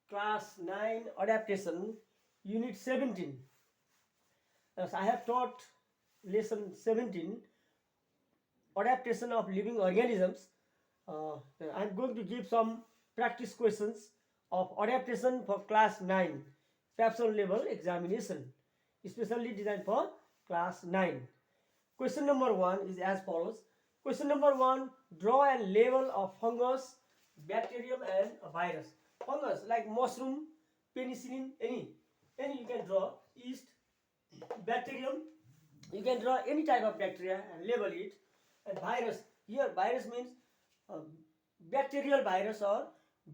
class 9 adaptation, unit 17. As I have taught lesson 17, adaptation of living organisms. I'm going to give some practice questions of adaptation for class 9 PAPSON level examination, especially designed for class 9. Question number 1 is as follows. Question number 1, draw a label of fungus, bacterium and a virus. Fungus like mushroom, penicillin, any you can draw. Yeast, bacterium, you can draw any type of bacteria and label it. And virus, here virus means uh, bacterial virus or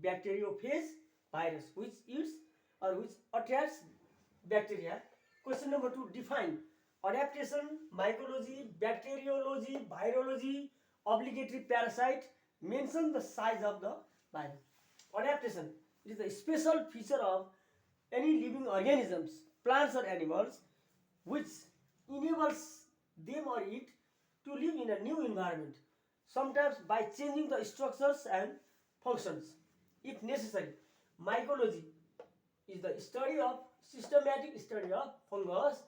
bacteriophage virus, which eats or which attacks bacteria. Question number 2, define adaptation, mycology, bacteriology, virology, obligatory parasite. Mention the size of the virus. Adaptation is the special feature of any living organisms, plants or animals, which enables them or it to live in a new environment, sometimes by changing the structures and functions if necessary. Mycology is the study of systematic study of fungus.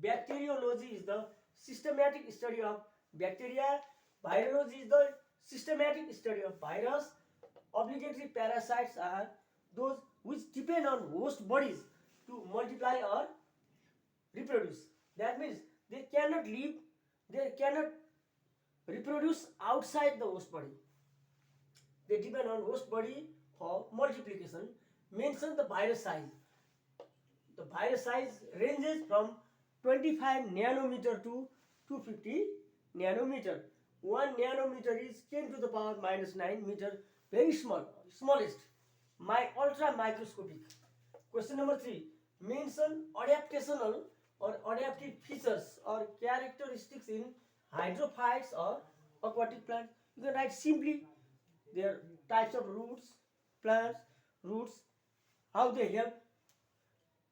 Bacteriology is the systematic study of bacteria. Virology is the systematic study of virus. Obligatory parasites are those which depend on host bodies to multiply or reproduce. That means they cannot live, they cannot reproduce outside the host body. They depend on host body for multiplication. Mention the virus size. The virus size ranges from 25 nanometer to 250 nanometer. 1 nanometer is 10 to the power minus 9 meter, very small, smallest. My ultra microscopic. Question number 3. Mention adaptational or adaptive features or characteristics in hydrophytes or aquatic plants. You can write simply their types of roots, plants, roots, how they help.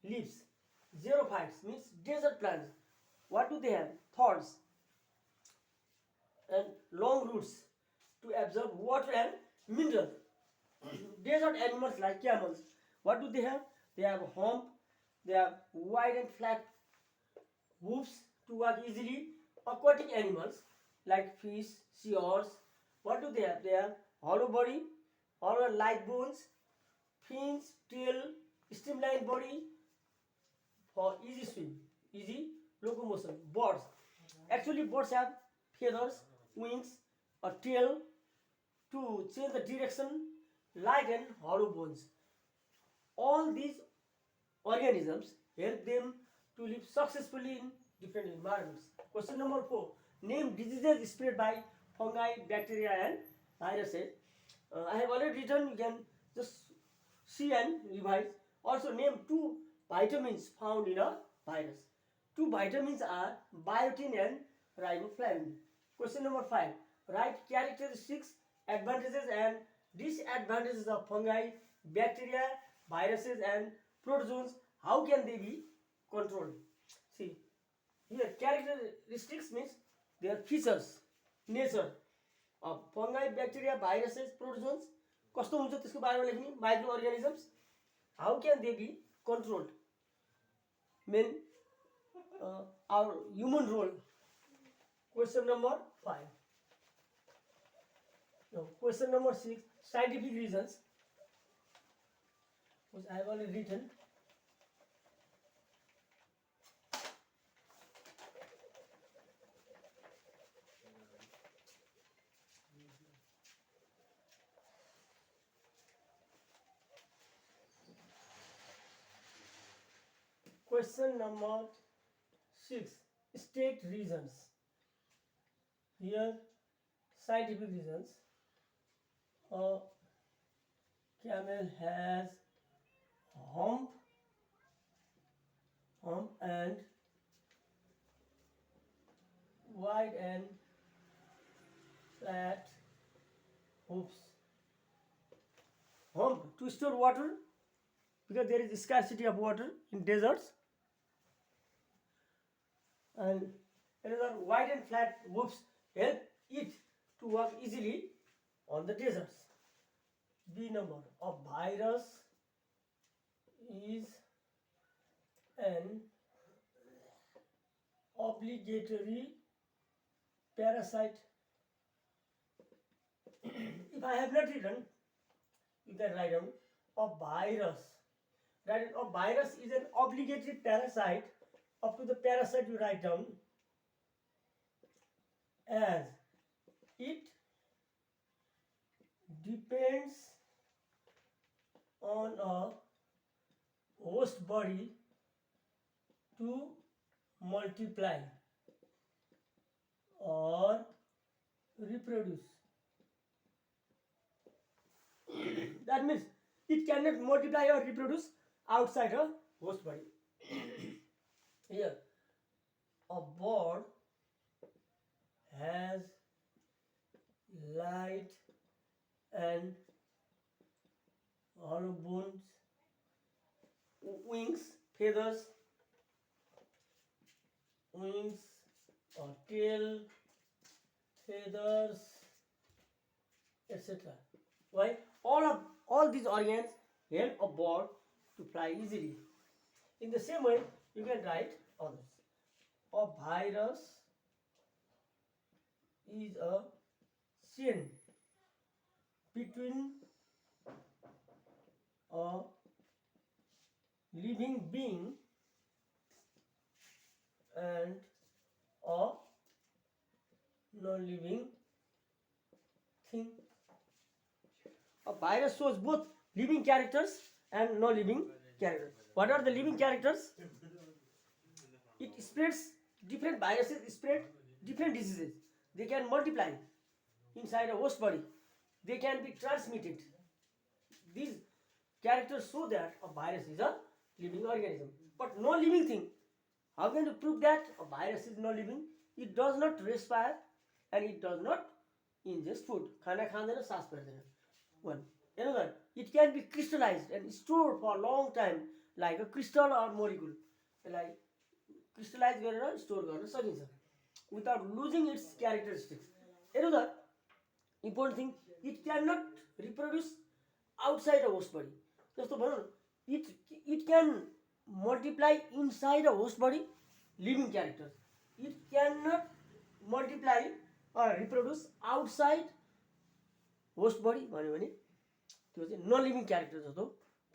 Leaves. Xerophytes means desert plants. What do they have? Thorns and long roots to absorb water and mineral. Desert animals like camels, what do they have? They have a hump, they have wide and flat hoofs to walk easily. Aquatic animals like fish, seals, what do they have? They have hollow body, hollow like bones, fins, tail, streamlined body for easy swim, easy locomotion. Birds, actually birds have feathers, wings, a tail to change the direction, light and hollow bones. All these organisms help them to live successfully in different environments. Question number 4. Name diseases spread by fungi, bacteria and viruses. I have already written, you can just see and revise. Also name 2 vitamins found in a virus. 2 vitamins are biotin and riboflavin. Question number 5. Write characteristics, advantages and disadvantages of fungi, bacteria, viruses and protozoans. How can they be controlled? See, here characteristics means their features, nature of fungi, bacteria, viruses, protozoans. कस्तो हुन्छ त्यसको बारेमा लेख्ने, micro organisms. How can they be controlled? Mean our human role. Question number 5. Now, question number 6. Scientific reasons, which I have already written. Question number 6. State reasons. Here, scientific reasons. A camel has hump and wide and flat hoofs. Hump to store water because there is scarcity of water in deserts. And another wide and flat hoofs help it to walk easily on the deserts. B number of virus is an obligatory parasite. If I have not written, you can write down a virus. Write a virus is an obligatory parasite. Up to the parasite you write down, as it depends on a host body to multiply or reproduce. That means it cannot multiply or reproduce outside a host body. Here, a bird has light and hollow bones, wings, feathers, wings or tail, feathers, etc. Why? All these organs help a bird to fly easily. In the same way, you can write others. A virus is a chain between a living being and a non-living thing. A virus shows both living characters and non-living characters. What are the living characters? It spreads, different viruses spread different diseases. They can multiply inside a host body. They can be transmitted. These characters show that a virus is a living organism. But no living thing. How can you prove that a virus is no living? It does not respire and it does not ingest food. खाना खाँदैन, सास फेर्दैन. One. Another, it can be crystallized and stored for a long time like a crystal or molecule. Like crystallize गरेर store गर्न सकिन्छ without losing its characteristics. Another important thing, it cannot reproduce outside a host body. जस्तो भनौँ न, it can multiply inside a host body, living characters. It cannot multiply or reproduce outside host body भन्यो भने त्यो चाहिँ none living character जस्तो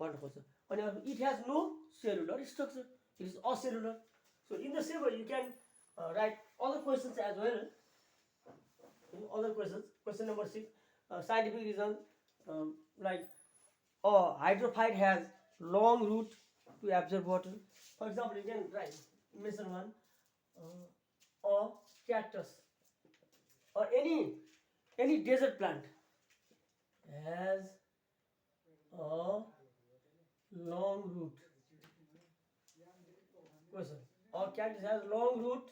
पढ्न खोज्छ. अनि अर्को, it has no cellular structure, it is acellular. So in the same way you can write other questions as well. Other questions. Question number 6. Scientific reason, like a hydrophyte has long root to absorb water. For example, you can write mention one. A cactus or any desert plant has a long root. Question. A cactus has long root.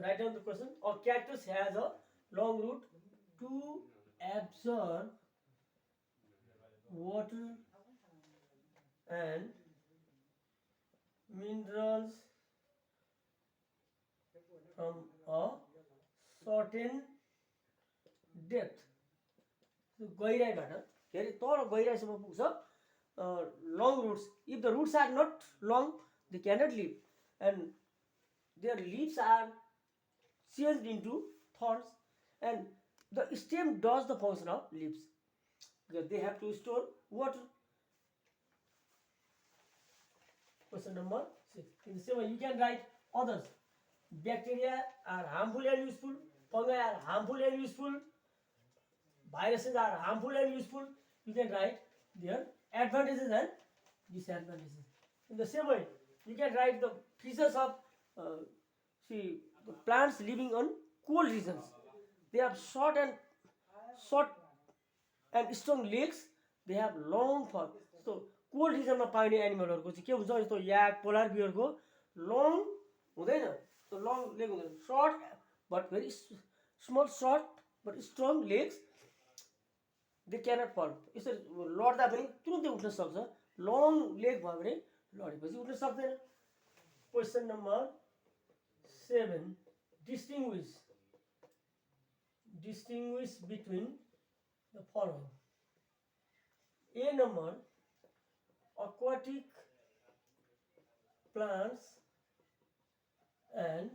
Write down the question. A cactus has a long root to absorb water and minerals from a certain depth. So गहिराइबाट धेरै तल गहिराइसम्म पुग्छ. Long roots. If the roots are not long, they cannot live, and their leaves are changed into thorns, and the stem does the function of leaves because they have to store water. Question number 6. In the same way, you can write others. Bacteria are harmful and useful. Fungi are harmful and useful. Viruses are harmful and useful. You can write their advantages and disadvantages. In the same way, you can write the features of the plants living on cold regions. They have short and strong legs. They have long fur. So cold region मा पाइने एनिमलहरुको चाहिँ के हुन्छ, जस्तो याक, polar बियरको long हुँदैन. So long leg हुँदैन. Short but very small, short but strong legs. They cannot fall. यसरी लड्दा पनि तुरुन्तै उठ्न सक्छ. Long leg भयो भने लडेपछि उठ्न सक्दैन. Question number 7. Distinguish between the following. A number, aquatic plants and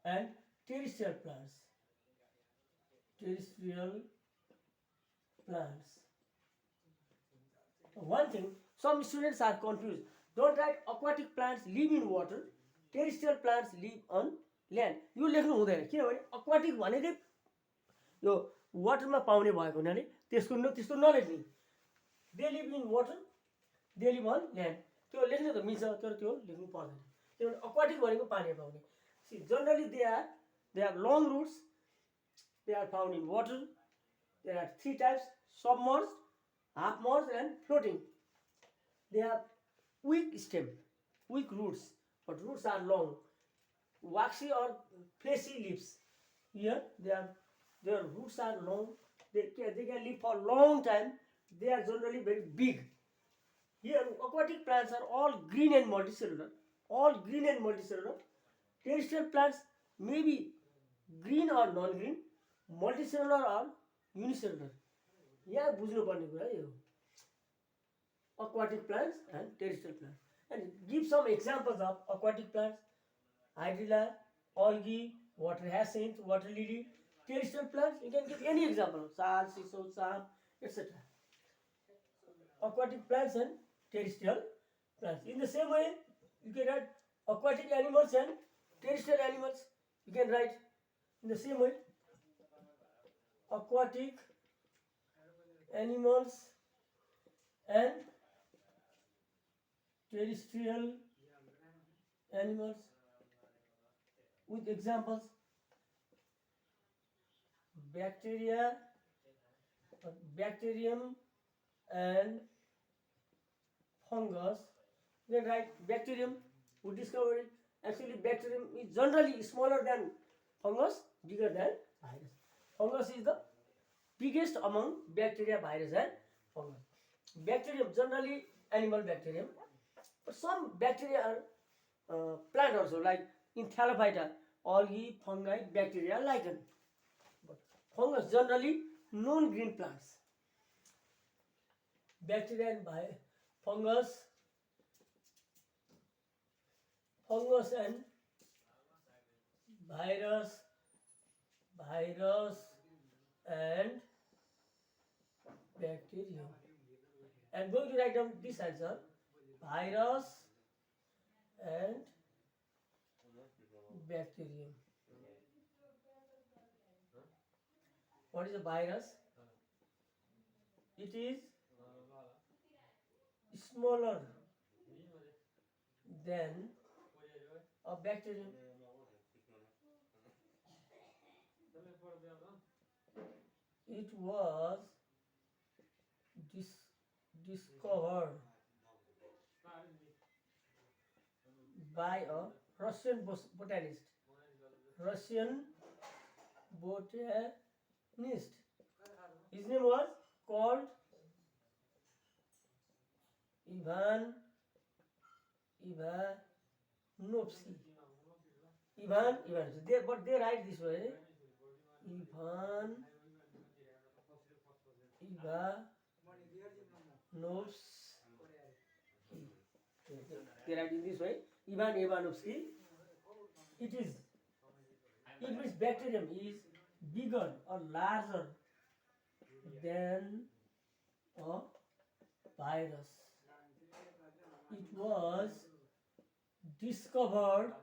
and terrestrial plants. Terrestrial plants. One thing, some students are confused. Don't write aquatic plants live in water, terrestrial plants live on land. यो लेख्नु हुँदैन, किनभने aquatic भनेकै यो वाटरमा पाउने भएको हुनाले त्यस्तो नलेख्ने. They live in water, they live on land. त्यो लेख्न त मिल्छ तर त्यो लेख्नु पर्दैन, किनभने aquatic भनेको पानीमा पाउने. See, generally they have long roots, they are found in water. There are three types: submerged, half merged and floating. They have weak stem, weak roots, but roots are long, waxy or fleshy leaves. Here their roots are long. They can live for a long time. They are generally very big. Here aquatic plants are all green and multicellular. All green and multicellular. Terrestrial plants may be green or non-green, multicellular or unicellular. यहाँ बुझ्नुपर्ने कुरा यो aquatic plants and terrestrial plants. And give some examples of aquatic plants: hydrilla, algae, water hyacinth, water lily. Terrestrial plants, you can give any example: sal, sisal, sam, etc. Aquatic plants and terrestrial plants. In the same way, you can write aquatic animals and terrestrial animals. You can write in the same way: aquatic animals and terrestrial animals with examples: bacteria, bacterium and fungus. Then write bacterium. We discovered it. Actually, bacterium is generally smaller than fungus, bigger than virus. Fungus is the biggest among bacteria, virus and fungus. Bacterium, generally animal bacterium, but some bacteria are plant also, like in Thallophyta, algae, fungi, bacteria, lichen. But fungus generally non-green plants. Bacteria and fungus and virus and bacterium. I'm going to write down this answer: virus and bacterium. What is a virus? It is smaller than a bacterium. It was discovered by a Russian botanist. His name was called Ivan Ivanovsky. But they write this way: Ivan Ivanovsky. They write in this way: Ivan Ivanovsky. It means bacterium is bigger or larger than a virus. It was discovered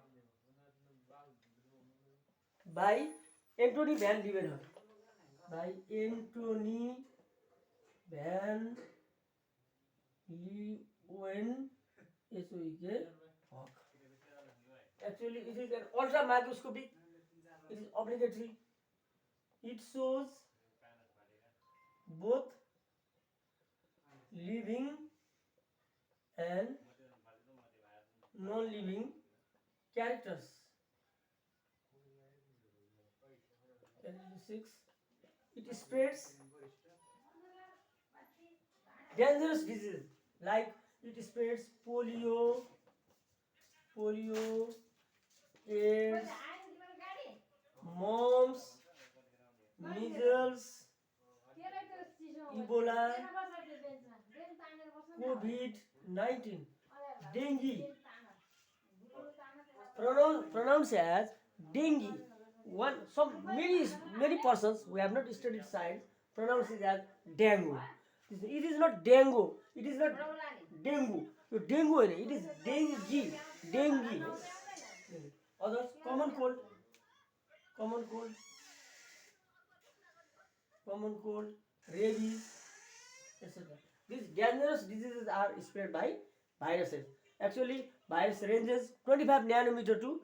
by Antony van Leeuwenhoek. Actually, it is an ultra microscopic. It is obligatory. It shows both living and non-living characters. 6. It spreads dangerous diseases, like it spreads polio, AIDS, mumps, measles, Ebola, COVID-19, dengue, pronounced as dengue. Many persons who have not studied science pronounce it as dengue. It is not dengue. It is not dengue. So dengue, it is dengue. Dengue. Others, common cold, rabies, etc. These dangerous diseases are spread by viruses. Actually, virus ranges 25 nanometer to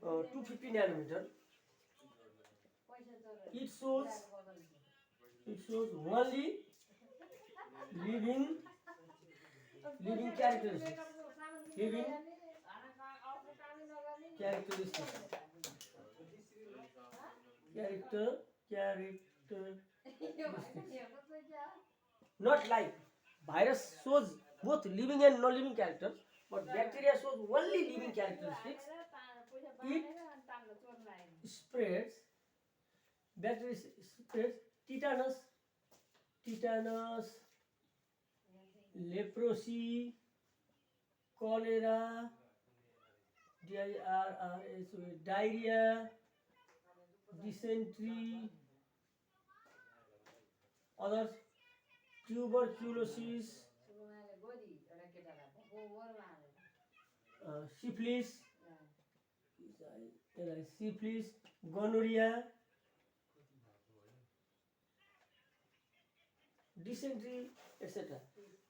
250 nanometer. It shows only living characteristics. Living characteristics. Not like virus shows both living and non-living characters, but bacteria shows only living characteristics. It spreads. Bacteria spreads tetanus, leprosy, cholera, diarrhea, dysentery, others, tuberculosis, syphilis, gonorrhea, dysentery, etc.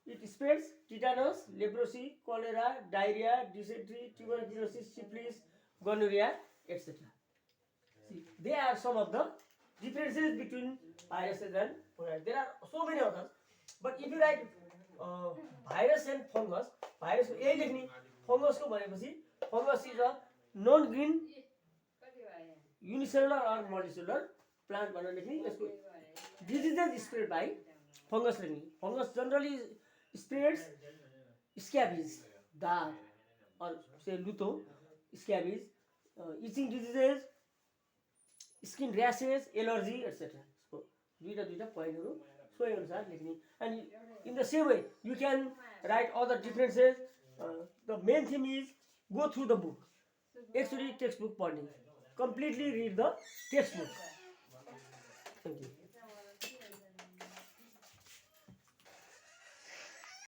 It spreads tetanus, leprosy, cholera, diarrhea, dysentery, tuberculosis, syphilis, gonorrhea, etc. See, they are some of the differences between viruses and fungi. There are so many others, but if you write virus and fungus, virus यही लेख्ने, fungus को भनेपछि fungus is a non-green unicellular or multicellular plant भनेर लेख्ने. यसको diseases spread by fungus लेख्ने. Fungus generally spreads scabies, दाग or say luto, scabies, itching diseases, skin rashes, allergy, etc. So, दुईटा पोइन्टहरु सोही अनुसार लेख्ने. And in the same way, you can write other differences. The main theme is go through the book. Actually, textbook पढ्ने. Completely read the textbook. Thank you.